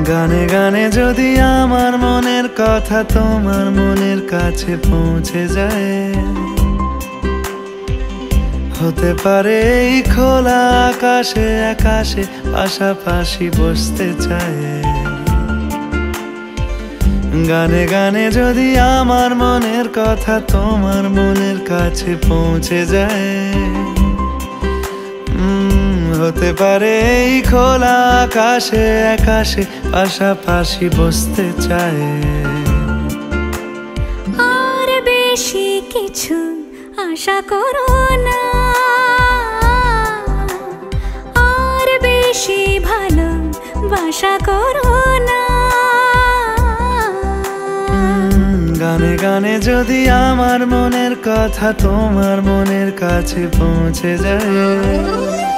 গানে গানে যদি আমার মনের কথা তোমার মনের কাছে পৌঁছে যায়, হতে পারে এই খোলা আকাশে আকাশে পাশাপাশি বসতে চায়। গানে গানে যদি আমার মনের কথা তোমার মনের কাছে পৌঁছে যায়, হতে পারে এই খোলা আকাশে আকাশে পাশাপাশি বসতে চায়। আর বেশি কিছু আশা করো না, আর বেশি ভালোবাসা করো না। গানে গানে যদি আমার মনের কথা তোমার মনের কাছে পৌঁছে যায়।